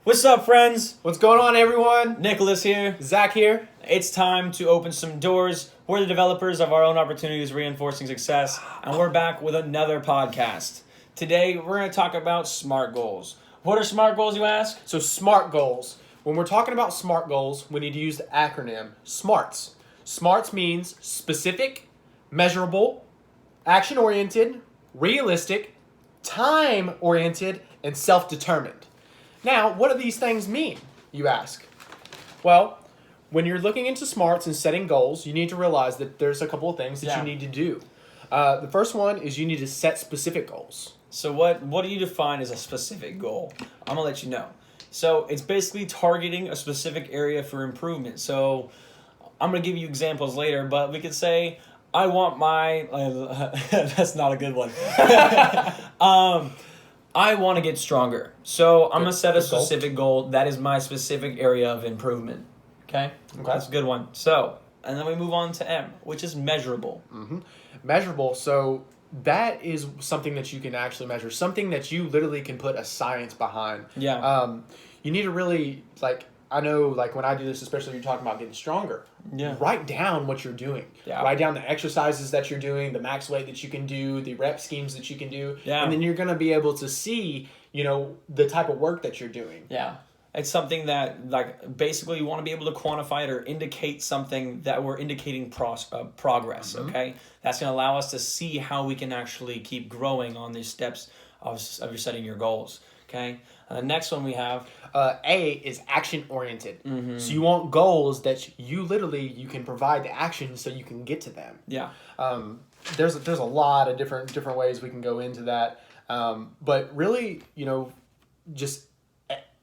What's up, friends? What's going on, everyone? Nicholas here. Zach here. It's time to open some doors. We're the developers of our own opportunities, reinforcing success, and we're back with another podcast. Today, we're going to talk about SMART goals. What are SMART goals, you ask? So, SMART goals. When we're talking about SMART goals, we need to use the acronym SMARTS. SMARTS means specific, measurable, action-oriented, realistic, time-oriented, and self-determined. Now, what do these things mean, you ask? Well, when you're looking into SMARTS and setting goals, you need to realize that there's a couple of things that you need to do. The first one is you need to set specific goals. So what do you define as a specific goal? I'm going to let you know. So it's basically targeting a specific area for improvement. So I'm going to give you examples later, but we could say, I want my... that's not a good one. I want to get stronger. So I'm going to set a specific goal. That is my specific area of improvement. Okay? That's a good one. So, and then we move on to M, which is measurable. Mm-hmm. Measurable. So that is something that you can actually measure. Something that you literally can put a science behind. Yeah. You need to really, I know, when I do this, especially you're talking about getting stronger. Yeah. Write down what you're doing. Yeah. Write down the exercises that you're doing, the max weight that you can do, the rep schemes that you can do. Yeah. And then you're going to be able to see, the type of work that you're doing. Yeah. It's something that, basically you want to be able to quantify it or indicate something that we're indicating progress, okay? That's going to allow us to see how we can actually keep growing on these steps of your setting your goals, okay? The next one we have... A is action-oriented. Mm-hmm. So you want goals that you can provide the action so you can get to them. Yeah. There's a lot of different ways we can go into that. But really, just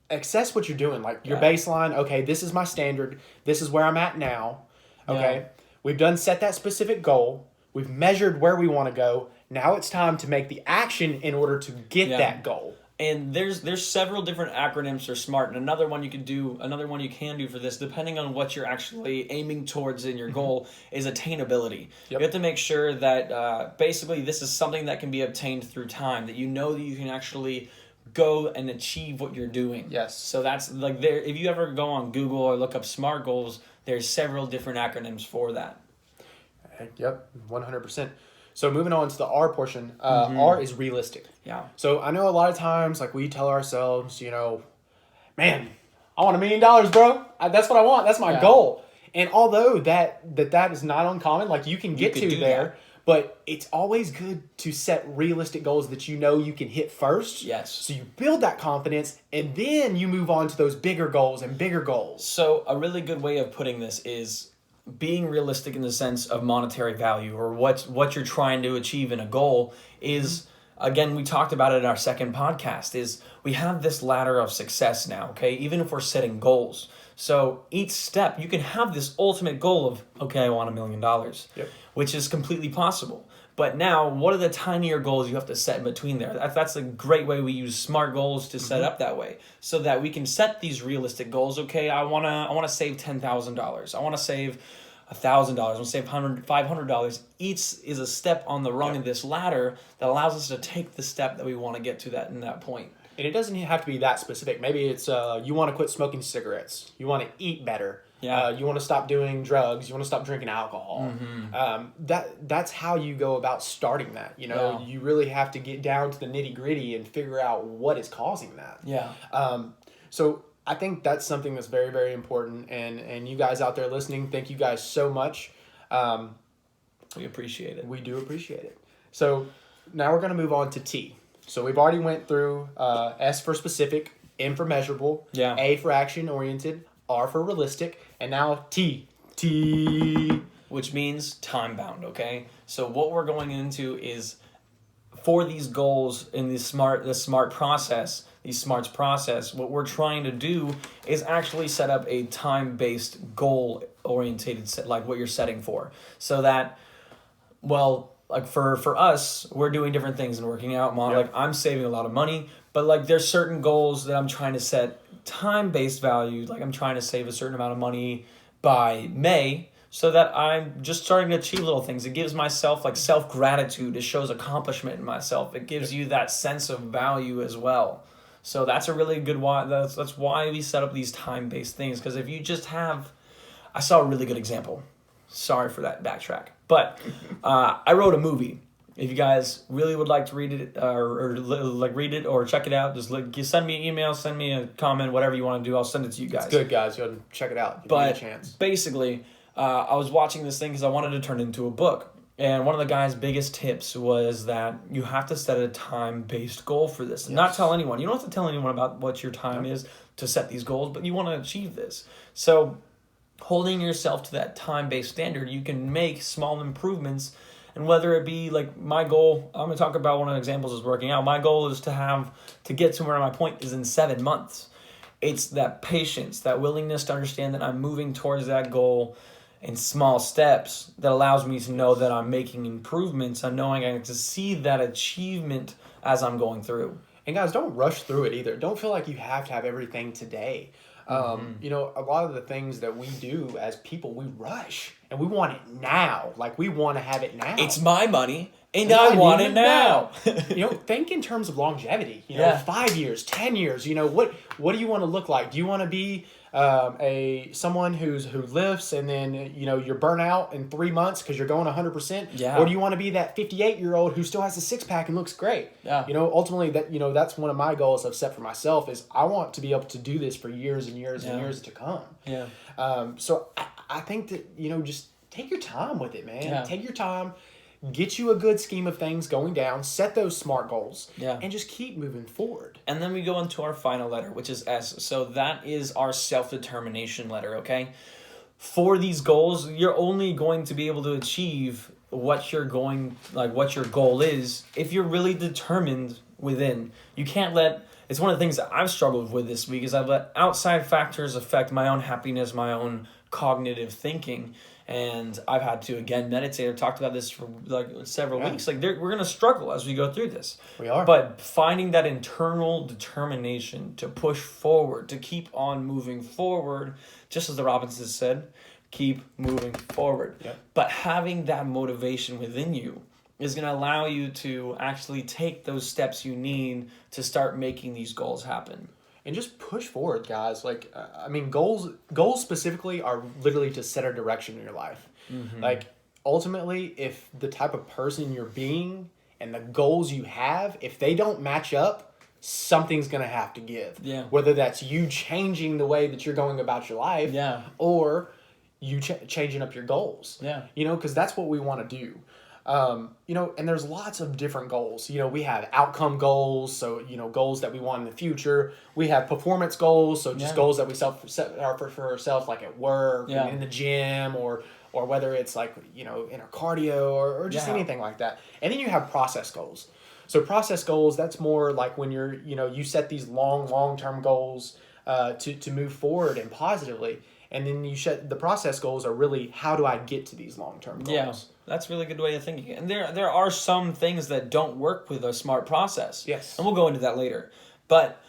assess what you're doing. Your baseline, okay, this is my standard. This is where I'm at now. Okay. Yeah. We've set that specific goal. We've measured where we want to go. Now it's time to make the action in order to get that goal. And there's several different acronyms for SMART, and another one you can do for this, depending on what you're actually aiming towards in your goal, is attainability. Yep. You have to make sure that basically this is something that can be obtained through time, that you can actually go and achieve what you're doing. Yes. So that's there. If you ever go on Google or look up SMART goals, there's several different acronyms for that. Yep, 100%. So moving on to the R portion, R is realistic. Yeah. So I know a lot of times, we tell ourselves, man, I want $1 million, bro. That's what I want. That's my goal. And although that is not uncommon, you can get to there, that. But it's always good to set realistic goals that you can hit first. Yes. So you build that confidence, and then you move on to those bigger goals and bigger goals. So a really good way of putting this is being realistic in the sense of monetary value, or what you're trying to achieve in a goal is, again, we talked about it in our second podcast, is we have this ladder of success now, okay? Even if we're setting goals. So each step, you can have this ultimate goal of, okay, I want $1 million, which is completely possible. But now, what are the tinier goals you have to set in between there? That's a great way we use SMART goals to set up that way, so that we can set these realistic goals. Okay, I wanna save $10,000. I wanna save $1,000. I want to save $500. Each is a step on the rung of this ladder that allows us to take the step that we want to get to that point. And it doesn't have to be that specific. Maybe it's you want to quit smoking cigarettes. You want to eat better. Yeah. You want to stop doing drugs. You want to stop drinking alcohol. Mm-hmm. That's how you go about starting that. You really have to get down to the nitty gritty and figure out what is causing that. Yeah. So I think that's something that's very, very important. And you guys out there listening, thank you guys so much. We appreciate it. We do appreciate it. So now we're going to move on to T. So we've already went through S for specific, M for measurable, A for action-oriented, R for realistic, and now T. Which means time-bound, okay? So what we're going into is, for these goals in the SMART process, what we're trying to do is actually set up a time-based goal-orientated set, like what you're setting for. So that, for us, we're doing different things and working out. I'm saving a lot of money, but there's certain goals that I'm trying to set time-based value. I'm trying to save a certain amount of money by May, so that I'm just starting to achieve little things. It gives myself self-gratitude. It shows accomplishment in myself. It gives you that sense of value as well. So that's a really good why. That's why we set up these time-based things. Because if you just have, I saw a really good example. Sorry for that backtrack, but I wrote a movie. If you guys really would like to read it or like read it or check it out, just send me an email, send me a comment, whatever you want to do. I'll send it to you guys. It's good, guys. Go ahead and check it out. Give But me a chance. basically, I was watching this thing because I wanted to turn it into a book. And one of the guy's biggest tips was that you have to set a time-based goal for this. And not tell anyone. You don't have to tell anyone about what your time is to set these goals, but you want to achieve this. So holding yourself to that time-based standard, you can make small improvements. And whether it be like my goal, I'm going to talk about one of the examples is working out. My goal is to get to where my point is in 7 months. It's that patience, that willingness to understand that I'm moving towards that goal in small steps that allows me to know that I'm making improvements and knowing I get to see that achievement as I'm going through. And guys, don't rush through it either. Don't feel like you have to have everything today. You know, a lot of the things that we do as people, we rush and we want it now. Like we want to have it now. It's my money and I want it now. You know, think in terms of longevity. You know, 5 years, 10 years. You know, what do you want to look like? Do you want to be someone who lifts and then you're burnt out in 3 months because you're going 100%? Yeah. Or do you want to be that 58-year-old who still has a six-pack and looks great? Yeah. You know, ultimately that's one of my goals I've set for myself is I want to be able to do this for years and years and years to come. Yeah. So I think that just take your time with it, man. Yeah. Take your time. Get you a good scheme of things going down, set those SMART goals, and just keep moving forward. And then we go into our final letter, which is S. So that is our self-determination letter, okay? For these goals, you're only going to be able to achieve what your goal is if you're really determined within. You can't let, it's one of the things that I've struggled with this week is I've let outside factors affect my own happiness, my own cognitive thinking. And I've had to, again, meditate. I've talked about this for several weeks. We're going to struggle as we go through this. We are. But finding that internal determination to push forward, to keep on moving forward, just as the Robinsons said, keep moving forward. Yep. But having that motivation within you is going to allow you to actually take those steps you need to start making these goals happen. And just push forward, guys. Like, I mean, goals specifically are literally to set a direction in your life. Mm-hmm. Like, ultimately, if the type of person you're being and the goals you have, if they don't match up, something's going to have to give. Yeah. Whether that's you changing the way that you're going about your life or you changing up your goals. Yeah. You know, because that's what we want to do. And there's lots of different goals. We have outcome goals, so, goals that we want in the future. We have performance goals, so just goals that we set for ourselves, like at work, and in the gym, or whether it's like, in our cardio or just anything like that. And then you have process goals. So process goals, that's more like when you're, you set these long-term goals to move forward and positively. And then the process goals are really, how do I get to these long-term goals? Yeah, that's a really good way of thinking. And there are some things that don't work with a SMART process. Yes. And we'll go into that later. But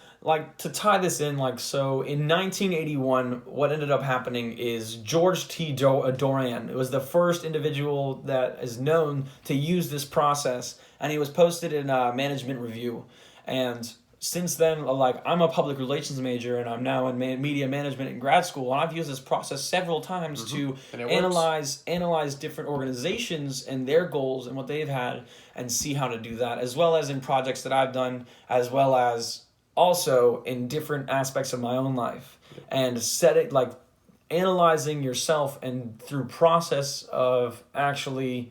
to tie this in, so in 1981, what ended up happening is George T. Doran. It was the first individual that is known to use this process, and he was posted in Management Review. And since then, I'm a public relations major and I'm now in media management in grad school, and I've used this process several times to analyze different organizations and their goals and what they've had and see how to do that, as well as in projects that I've done, as well as also in different aspects of my own life. And analyzing yourself and through process of action,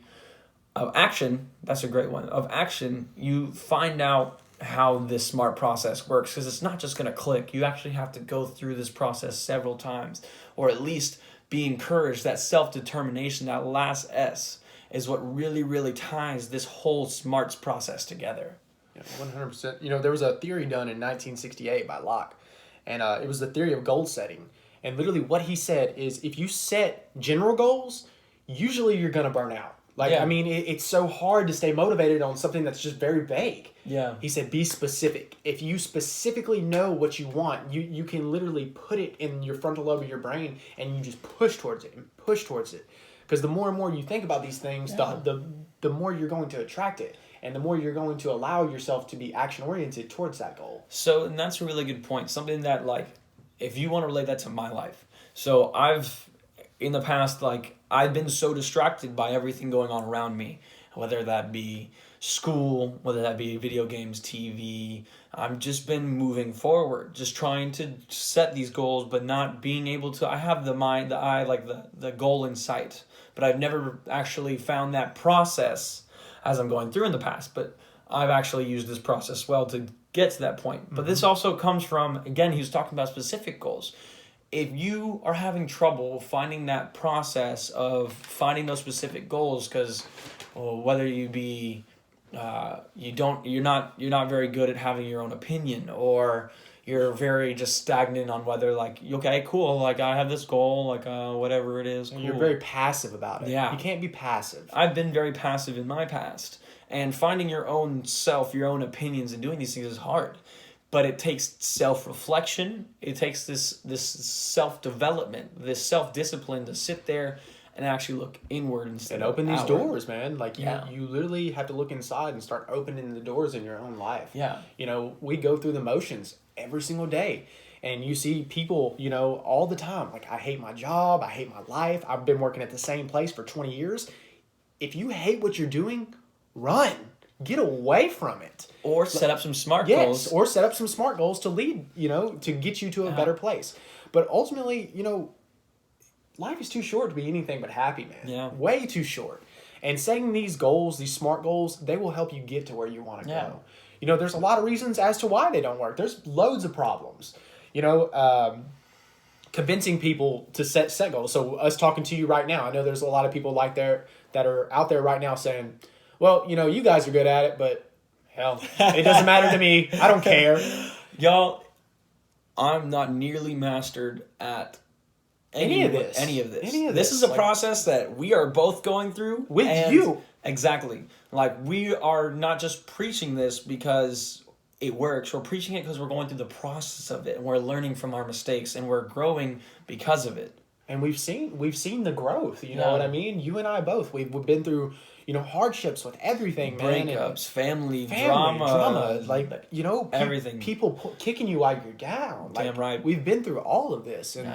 that's a great one, of action, you find out how this SMART process works, because it's not just going to click. You actually have to go through this process several times, or at least be encouraged. That self-determination, that last S, is what really, really ties this whole SMARTS process together. Yeah, 100%. There was a theory done in 1968 by Locke, and it was the theory of goal setting. And literally what he said is, if you set general goals, usually you're going to burn out. It's so hard to stay motivated on something that's just very vague. Yeah. He said, be specific. If you specifically know what you want, you can literally put it in your frontal lobe of your brain and you just push towards it. Because the more and more you think about these things, the more you're going to attract it. and the more you're going to allow yourself to be action oriented towards that goal. So, and that's a really good point. Something that, like, if you want to relate that to my life. So in the past, like, I've been so distracted by everything going on around me, whether that be school, whether that be video games, TV. I've just been moving forward, just trying to set these goals, but not being able to. I have the mind, the eye, like the goal in sight, but I've never actually found that process as I'm going through in the past. But I've actually used this process well to get to that point. But this also comes from, again, he was talking about specific goals. If you are having trouble finding that process of finding those specific goals, because whether you be you're not very good at having your own opinion, or you're very just stagnant on whether, like, okay, cool, like, I have this goal, like, whatever it is, cool. You're very passive about it. Yeah. You can't be passive. I've been very passive in my past, and finding your own self, your own opinions, and doing these things is hard. But it takes self-reflection. It takes this self-development, this self-discipline to sit there and actually look inward instead and of open these outward. doors, man. Like, you literally have to look inside and start opening the doors in your own life. Yeah. You know, we go through the motions every single day. And you see people, you know, all the time. Like, I hate my job. I hate my life. I've been working at the same place for 20 years. If you hate what you're doing, run. Get away from it. Or set up some SMART goals. Or set up some SMART goals to lead, you know, to get you to a better place. But ultimately, you know, life is too short to be anything but happy, man. Yeah. Way too short. And setting these goals, these SMART goals, they will help you get to where you want to go. You know, there's a lot of reasons as to why they don't work. There's loads of problems. You know, convincing people to set goals. So us talking to you right now, I know there's a lot of people like that are out there right now saying, well, you know, you guys are good at it, but hell, it doesn't matter to me. I don't care. Y'all, I'm not nearly mastered at any of this. This is a process that we are both going through. With you. Exactly. Like, we are not just preaching this because it works. We're preaching it because we're going through the process of it, and we're learning from our mistakes, and we're growing because of it. And we've seen the growth. You know what I mean? You and I both. We've been through, you know, hardships with everything, man. Breakups, family drama, like, you know, everything. People kicking you while you're down. Like, damn right. We've been through all of this, and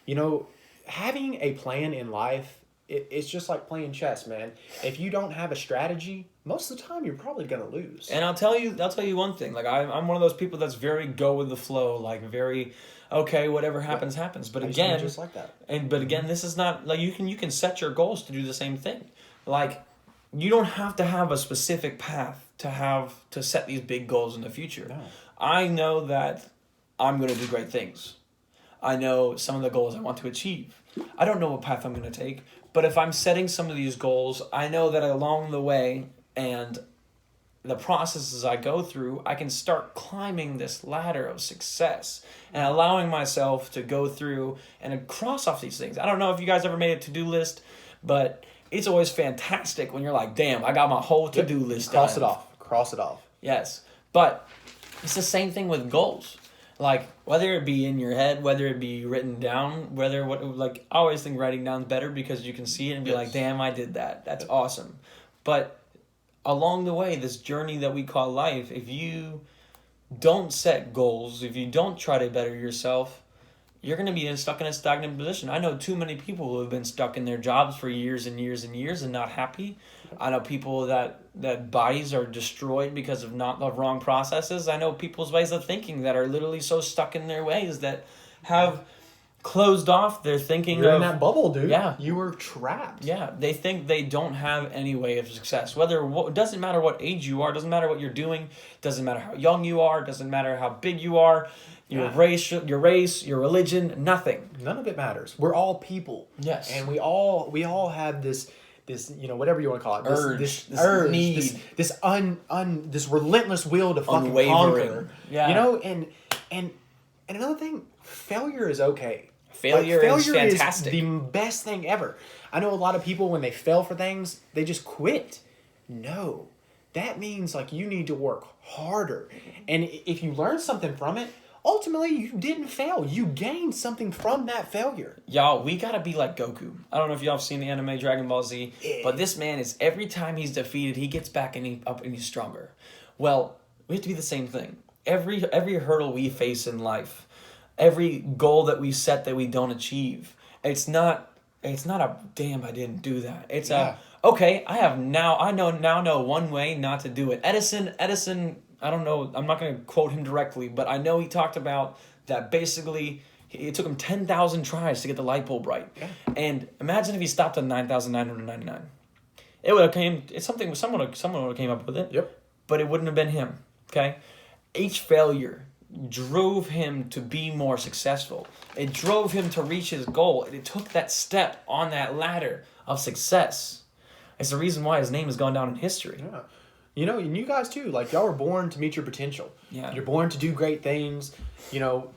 you know, having a plan in life, it's just like playing chess, man. If you don't have a strategy, most of the time you're probably gonna lose. And I'll tell you one thing. Like, I'm one of those people that's very go with the flow, like very, okay, whatever happens, happens. But again, just like that. But again, this is not like you can set your goals to do the same thing. Like, you don't have to have a specific path to set these big goals in the future. No. I know that I'm going to do great things. I know some of the goals I want to achieve. I don't know what path I'm going to take, but if I'm setting some of these goals, I know that along the way and the processes I go through, I can start climbing this ladder of success and allowing myself to go through and cross off these things. I don't know if you guys ever made a to-do list, but it's always fantastic when you're like, damn, I got my whole to-do list. Cross it off. Yes. But it's the same thing with goals. Like, whether it be in your head, whether it be written down, I always think writing down is better because you can see it and be like, damn, I did that. That's awesome. But along the way, this journey that we call life, if you don't set goals, if you don't try to better yourself, you're going to be stuck in a stagnant position. I know too many people who have been stuck in their jobs for years and years and years and not happy. I know people that bodies are destroyed because of not the wrong processes. I know people's ways of thinking that are literally so stuck in their ways that have closed off their thinking. You're in that bubble, dude. Yeah. You were trapped. Yeah, they think they don't have any way of success. It doesn't matter what age you are, doesn't matter what you're doing, doesn't matter how young you are, doesn't matter how big you are, your race, your religion, nothing. None of it matters. We're all people. Yes. And we all have this, you know, whatever you want to call it, this urge, need, this relentless will to fucking unwavering. conquer. Yeah. You know, and another thing, failure is okay. Failure is fantastic. Is the best thing ever. I know a lot of people, when they fail for things, they just quit. No. That means, like, you need to work harder. And if you learn something from it, ultimately you didn't fail. You gained something from that failure. Y'all, we gotta be like Goku. I don't know if y'all have seen the anime Dragon Ball Z, but this man is, every time he's defeated, he gets back up and he's stronger. Well, we have to be the same thing. Every hurdle we face in life, every goal that we set that we don't achieve, it's not a damn I didn't do that. It's okay, I know one way not to do it. Edison, I don't know, I'm not going to quote him directly, but I know he talked about that basically it took him 10,000 tries to get the light bulb right. Yeah. And imagine if he stopped at 9,999. It would have someone would have came up with it. Yep. But it wouldn't have been him, okay? Each failure drove him to be more successful. It drove him to reach his goal. It took that step on that ladder of success. It's the reason why his name has gone down in history. Yeah. You know, and you guys too, like y'all were born to meet your potential. Yeah. You're born to do great things. You know,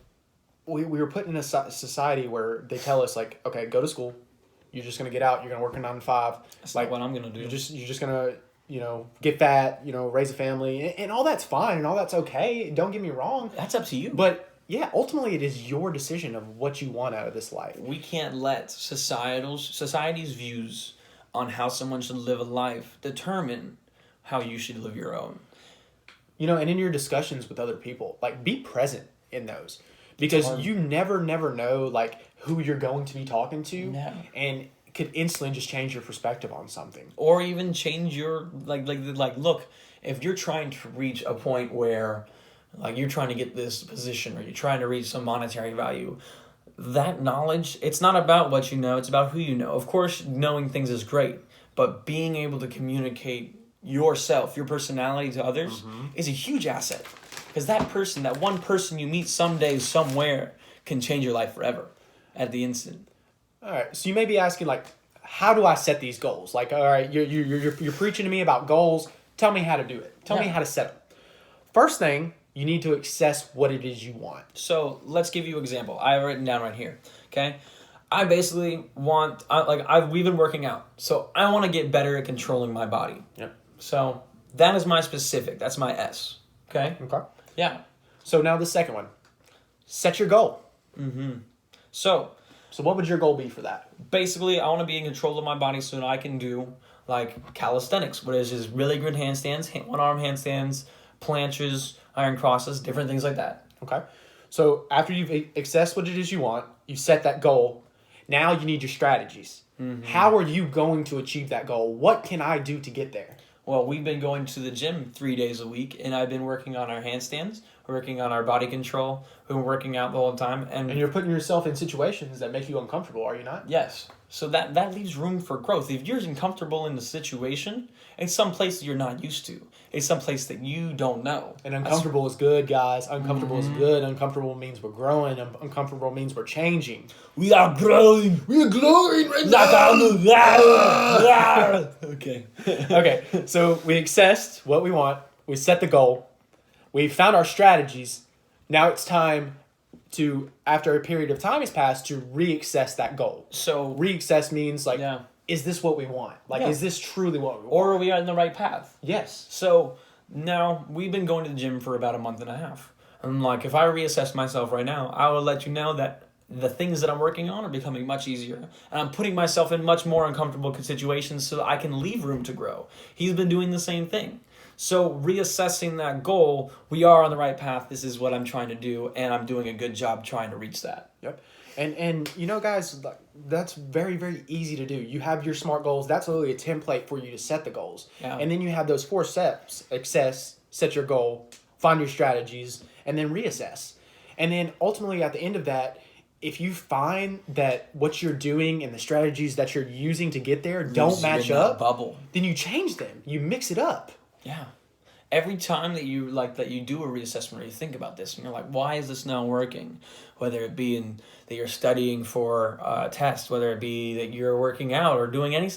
we were put in a society where they tell us like, okay, go to school. You're just going to get out. You're going to work a 9 to 5. That's like not what I'm going to do. You're just going to, you know, get fat, you know, raise a family. And all that's fine and all that's okay. Don't get me wrong. That's up to you. But yeah, ultimately it is your decision of what you want out of this life. We can't let society's views on how someone should live a life determine how you should live your own. You know, and in your discussions with other people, like be present in those. Because you never know like who you're going to be talking to. No. And could instantly just change your perspective on something. Or even change your like look, if you're trying to reach a point where like you're trying to get this position or you're trying to reach some monetary value, that knowledge, it's not about what you know, it's about who you know. Of course, knowing things is great, but being able to communicate yourself, your personality to others is a huge asset. Because that one person you meet someday, somewhere, can change your life forever at the instant. All right, so you may be asking, like, how do I set these goals? Like, all right, you're preaching to me about goals. Tell me how to do it. Tell me how to set them. First thing, you need to assess what it is you want. So let's give you an example. I have it written down right here. Okay, I basically we've been working out, so I want to get better at controlling my body. Yep. So that is my specific. That's my S. Okay. Okay. Yeah. So now the second one, set your goal. So what would your goal be for that? basically, I want to be in control of my body so that I can do like calisthenics, what is just really good handstands, one arm handstands, planches, iron crosses, different things like that. Okay. So after you've assessed what it is you want, you set that goal. Now you need your strategies. How are you going to achieve that goal? What can I do to get there? Well, we've been going to the gym 3 days a week, and I've been working on our handstands, working on our body control. We've been working out the whole time. And you're putting yourself in situations that make you uncomfortable, are you not? Yes. So that leaves room for growth. If you're uncomfortable in the situation, it's some place that you're not used to. It's some place that you don't know. And uncomfortable is good, guys. Uncomfortable is good. Uncomfortable means we're growing. Uncomfortable means we're changing. We are growing. We're glowing right now. Okay. Okay, so we assessed what we want. We set the goal. We found our strategies. Now it's time to, after a period of time has passed, to reassess that goal. So Reassess means like, is this what we want? Like, is this truly what we want? Or are we on the right path? Yes. So now we've been going to the gym for about a month and a half. And like, if I reassess myself right now, I will let you know that the things that I'm working on are becoming much easier. And I'm putting myself in much more uncomfortable situations so that I can leave room to grow. He's been doing the same thing. So reassessing that goal, we are on the right path. This is what I'm trying to do, and I'm doing a good job trying to reach that. Yep. And you know, guys, that's very, very easy to do. You have your SMART goals. That's literally a template for you to set the goals. Yeah. And then you have those 4 steps: assess, set your goal, find your strategies, and then reassess. And then ultimately at the end of that, if you find that what you're doing and the strategies that you're using to get there don't match up, then you change them. You mix it up. Yeah. Every time that you do a reassessment or you think about this and you're like, why is this not working? Whether it be that you're studying for a test, whether it be that you're working out or doing any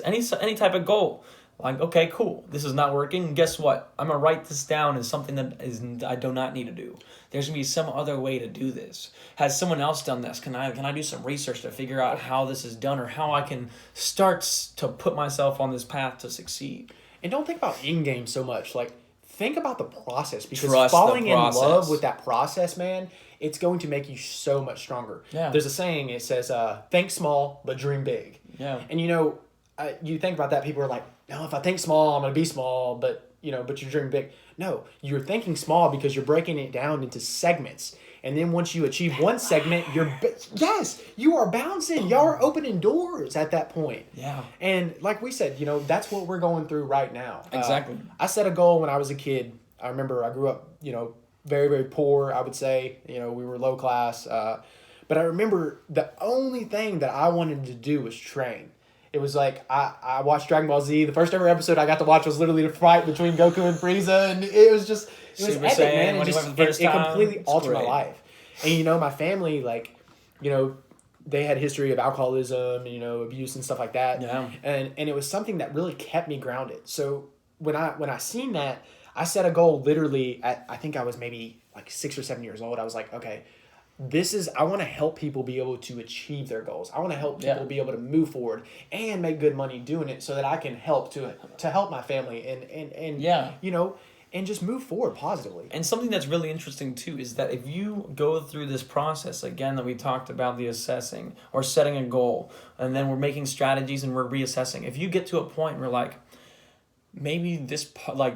type of goal. Like, okay, cool. This is not working. Guess what? I'm going to write this down as something that I do not need to do. There's going to be some other way to do this. Has someone else done this? Can I do some research to figure out how this is done or how I can start to put myself on this path to succeed? And don't think about in-game so much. Like, think about the process, because Trust the falling in process. love with that process, man, it's going to make you so much stronger. Yeah. There's a saying, it says, think small, but dream big. Yeah. And you think about that, people are like, no, if I think small, I'm going to be small, but you dream big. No, you're thinking small because you're breaking it down into segments. And then once you achieve one segment, yes, you are bouncing. Y'all are opening doors at that point. Yeah. And like we said, that's what we're going through right now. Exactly. I set a goal when I was a kid. I remember I grew up, very, very poor, I would say. We were low class. But I remember the only thing that I wanted to do was train. It was like, I watched Dragon Ball Z. The first ever episode I got to watch was literally the fight between Goku and Frieza. And it was just, it was Super epic, Saiyan, man. when It he went for just, the first it time. completely It's altered my great. life. And, my family, they had a history of alcoholism, abuse and stuff like that. Yeah. And it was something that really kept me grounded. So when I seen that, I set a goal literally at, I think I was maybe like 6 or 7 years old. I was like, okay, I want to help people be able to achieve their goals. I want to help people be able to move forward and make good money doing it, so that I can help to help my family and just move forward positively. And something that's really interesting too is that if you go through this process again that we talked about, the assessing or setting a goal, and then we're making strategies and we're reassessing. If you get to a point where maybe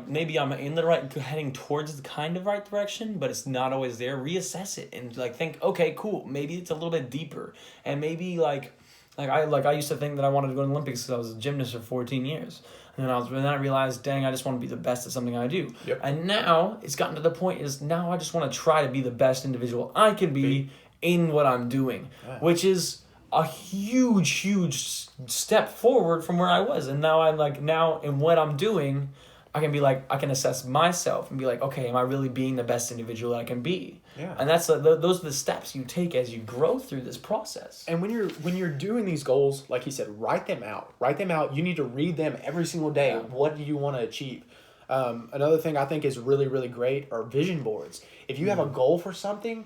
maybe I'm in the right, heading towards the kind of right direction, but it's not always there, reassess it and think, okay, cool, maybe it's a little bit deeper, and maybe I used to think that I wanted to go to the Olympics because I was a gymnast for 14 years. And then I realized, dang, I just want to be the best at something I do. Yep. And now it's gotten to the point now I just want to try to be the best individual I can be in what I'm doing, which is a huge, huge step forward from where I was. And now now in what I'm doing, I can be I can assess myself and be okay, am I really being the best individual I can be? Yeah. And that's those are the steps you take as you grow through this process. And when you're doing these goals, like you said, write them out. Write them out. You need to read them every single day. Yeah. What do you want to achieve? Another thing I think is really, really great are vision boards. If you have a goal for something,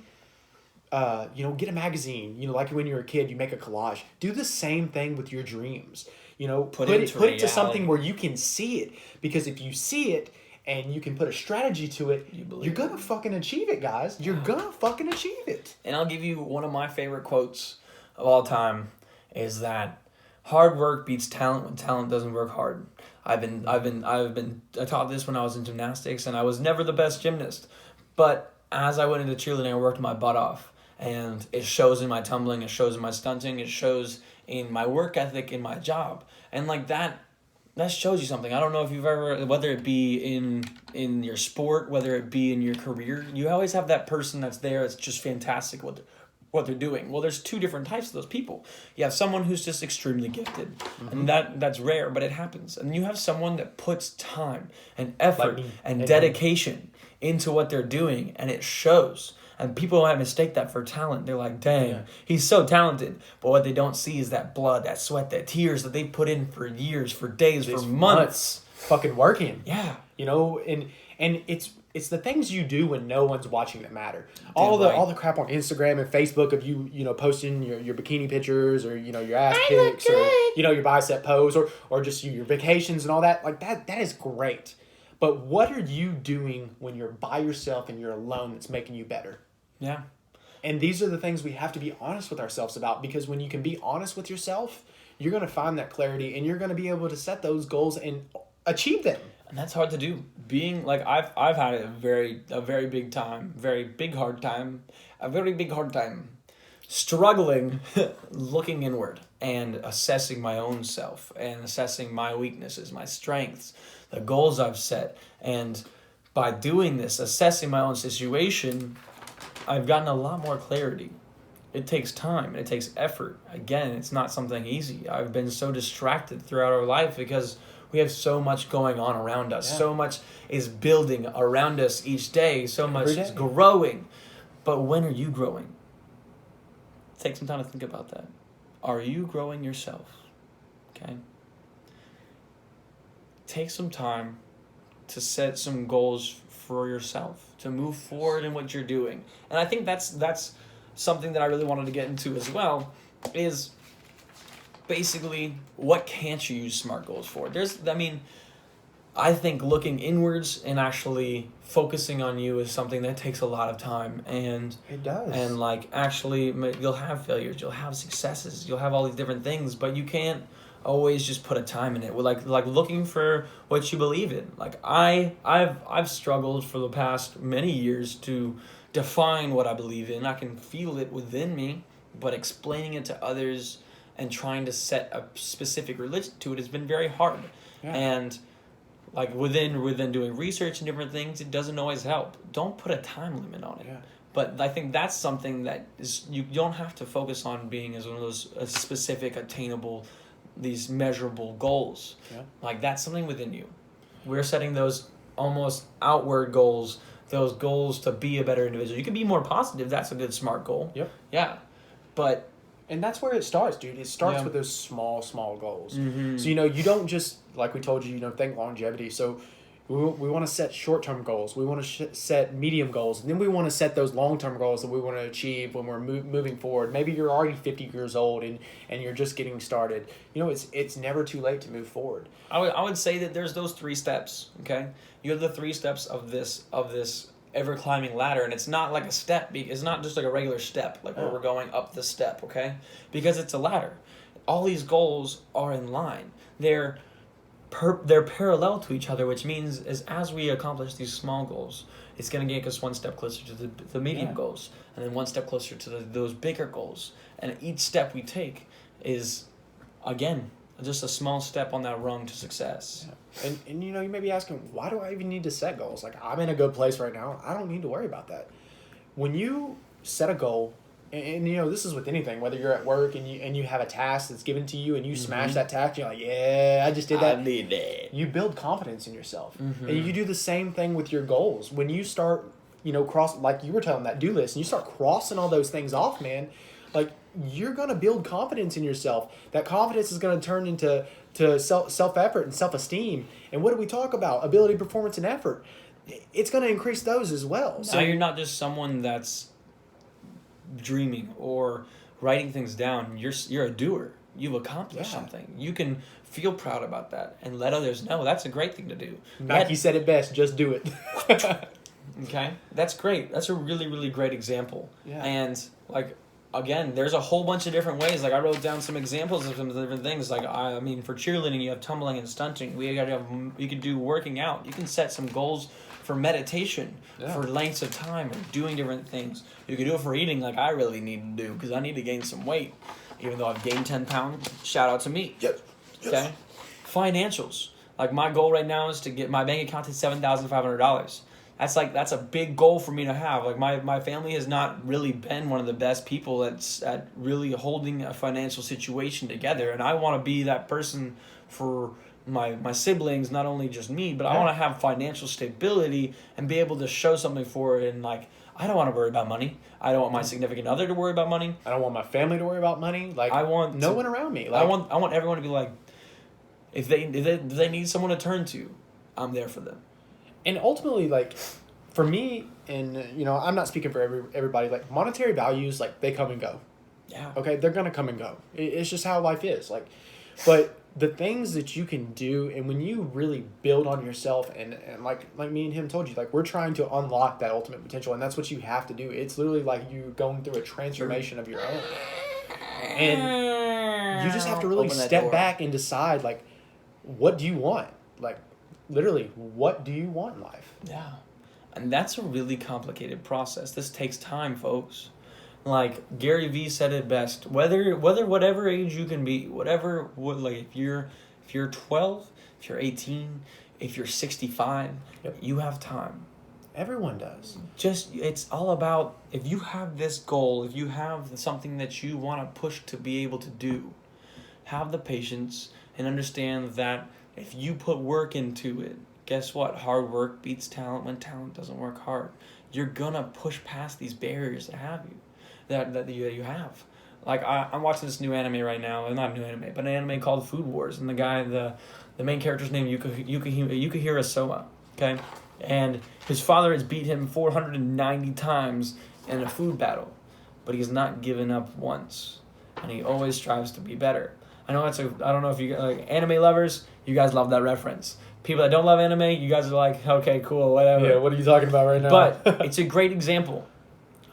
get a magazine. Like when you're a kid, you make a collage. Do the same thing with your dreams. Put it to something where you can see it. Because if you see it and you can put a strategy to it, you're gonna fucking achieve it, guys. You're gonna fucking achieve it. And I'll give you one of my favorite quotes of all time is that hard work beats talent when talent doesn't work hard. I taught this when I was in gymnastics, and I was never the best gymnast. But as I went into cheerleading, I worked my butt off. And it shows in my tumbling, it shows in my stunting, it shows in my work ethic, in my job. And that shows you something. I don't know if you've ever, whether it be in your sport, whether it be in your career, you always have that person that's there that's just fantastic with what they're doing. Well, there's two different types of those people. You have someone who's just extremely gifted, and that's rare, but it happens. And you have someone that puts time and effort and dedication into what they're doing, and it shows. And people might mistake that for talent. They're like, dang, he's so talented. But what they don't see is that blood, that sweat, that tears that they put in for years, for days, for months. Fucking working. Yeah. And it's the things you do when no one's watching that matter. All the crap on Instagram and Facebook of you posting your bikini pictures or your ass pics or your bicep pose or just your vacations and all that. That is great. But what are you doing when you're by yourself and you're alone that's making you better? Yeah. And these are the things we have to be honest with ourselves about, because when you can be honest with yourself, you're going to find that clarity and you're going to be able to set those goals and achieve them. And that's hard to do. Being I've had a very big hard time struggling looking inward and assessing my own self and assessing my weaknesses, my strengths, the goals I've set. And by doing this, assessing my own situation, I've gotten a lot more clarity. It takes time and it takes effort. Again, it's not something easy. I've been so distracted throughout our life because we have so much going on around us. Yeah. So much is building around us each day. So much is growing. But when are you growing? Take some time to think about that. Are you growing yourself? Okay? Take some time to set some goals for yourself, to move forward in what you're doing. And I think that's something that I really wanted to get into as well, is basically what can't you use SMART goals for? I think looking inwards and actually focusing on you is something that takes a lot of time, and It does. and like actually you'll have failures, you'll have successes, you'll have all these different things, but you can't always just put a time in it. Like looking for what you believe in. Like I've struggled for the past many years to define what I believe in. I can feel it within me, but explaining it to others and trying to set a specific religion to it has been very hard. Yeah. And like within doing research and different things, it doesn't always help. Don't put a time limit on it. Yeah. But I think that's something that is, you don't have to focus on being as one of those specific, attainable, these measurable goals. Yeah. Like that's something within you. We're setting those almost outward goals, those goals to be a better individual. You can be more positive. That's a good SMART goal. Yep. Yeah. But And that's where it starts, dude. It starts Yeah. with those small goals. Mhm. So, you don't just, like we told you, think longevity. So we want to set short-term goals. We want to set medium goals. And then we want to set those long-term goals that we want to achieve when we're moving forward. Maybe you're already 50 years old and you're just getting started. It's never too late to move forward. I would say that there's those 3 steps, okay? You have the 3 steps of this ever climbing ladder, and it's not like a step. It's not just like a regular step, like where we're going up the step, okay? Because it's a ladder. All these goals are in line. They're parallel to each other, which means as we accomplish these small goals, it's going to get us one step closer to the medium goals, and then one step closer to those bigger goals. And each step we take is, again, just a small step on that rung to success. Yeah. And you may be asking, why do I even need to set goals? Like, I'm in a good place right now. I don't need to worry about that. When you set a goal, and this is with anything, whether you're at work and you have a task that's given to you and you smash that task, you're like, yeah, I just did that. I did that. You build confidence in yourself. And you do the same thing with your goals. When you start, cross, like you were telling that do list, and you start crossing all those things off, man, like, you're going to build confidence in yourself. That confidence is going to turn into self-effort and self-esteem. And what do we talk about? Ability, performance, and effort. It's going to increase those as well. So you're not just someone that's dreaming or writing things down. You're a doer. You've accomplished something. You can feel proud about that and let others know. That's a great thing to do. Nike said it best, just do it. Okay? That's great. That's a really, really great example. Yeah. And, like, again, there's a whole bunch of different ways. Like, I wrote down some examples of some different things. Like, I mean, for cheerleading, you have tumbling and stunting. You could do working out. You can set some goals for meditation, for lengths of time, or doing different things. You can do it for eating, like I really need to do, because I need to gain some weight. Even though I've gained 10 pounds, shout out to me. Yes. Okay? Financials. Like, my goal right now is to get my bank account to $7,500. That's a big goal for me to have. Like, my family has not really been one of the best people at really holding a financial situation together, and I want to be that person for my siblings, not only just me, but I want to have financial stability and be able to show something for it. And, like, I don't want to worry about money. I don't want my significant other to worry about money. I don't want my family to worry about money. Like, I want no one around me. Like, I want everyone to be like, if they need someone to turn to, I'm there for them. And ultimately, like, for me, and I'm not speaking for everybody. Like, monetary values, like, they come and go. Yeah. Okay, they're gonna come and go. It's just how life is. Like, but the things that you can do, and when you really build on yourself, and like me and him told you, like, we're trying to unlock that ultimate potential, and that's what you have to do. It's literally like you going through a transformation of your own, and you just have to really step back and decide, like, what do you want? Like, literally, what do you want in life? Yeah. And that's a really complicated process. This takes time, folks. Like, Gary Vee said it best. Whatever age you can be, if you're 12, if you're 18, if you're 65, you have time. Everyone does. It's all about, if you have this goal, if you have something that you want to push to be able to do, have the patience and understand that if you put work into it, guess what? Hard work beats talent when talent doesn't work hard. You're gonna push past these barriers that you have. Like, I'm watching this new anime right now. Not a new anime, but an anime called Food Wars. And the main character's name Yukihira Soma. Okay? And his father has beat him 490 times in a food battle. But he's not given up once. And he always strives to be better. I know I don't know if you like anime lovers, you guys love that reference. People that don't love anime, you guys are like, okay, cool, whatever. Yeah, what are you talking about right now? But it's a great example.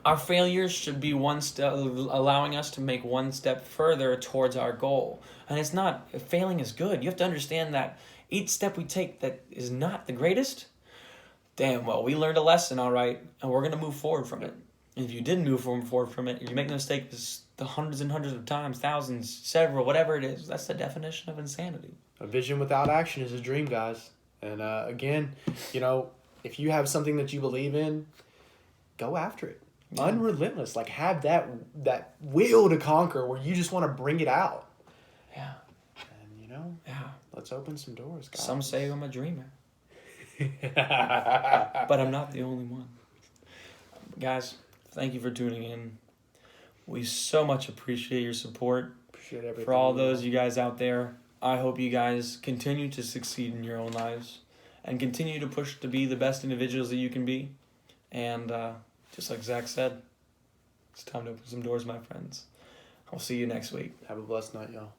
Our failures should be one step, allowing us to make one step further towards our goal. And it's not, failing is good. You have to understand that each step we take that is not the greatest, damn, well, we learned a lesson, all right, and we're going to move forward from it. And if you didn't move forward from it, you make the mistake the hundreds and hundreds of times, thousands, several, whatever it is. That's the definition of insanity. A vision without action is a dream, guys. And again, if you have something that you believe in, go after it. Yeah. Unrelentless. Like, have that will to conquer where you just want to bring it out. Yeah. And, let's open some doors, guys. Some say I'm a dreamer. But I'm not the only one. Guys, thank you for tuning in. We so much appreciate your support. Appreciate everything. For all those you guys out there, I hope you guys continue to succeed in your own lives and continue to push to be the best individuals that you can be. And just like Zach said, it's time to open some doors, my friends. I'll see you next week. Have a blessed night, y'all.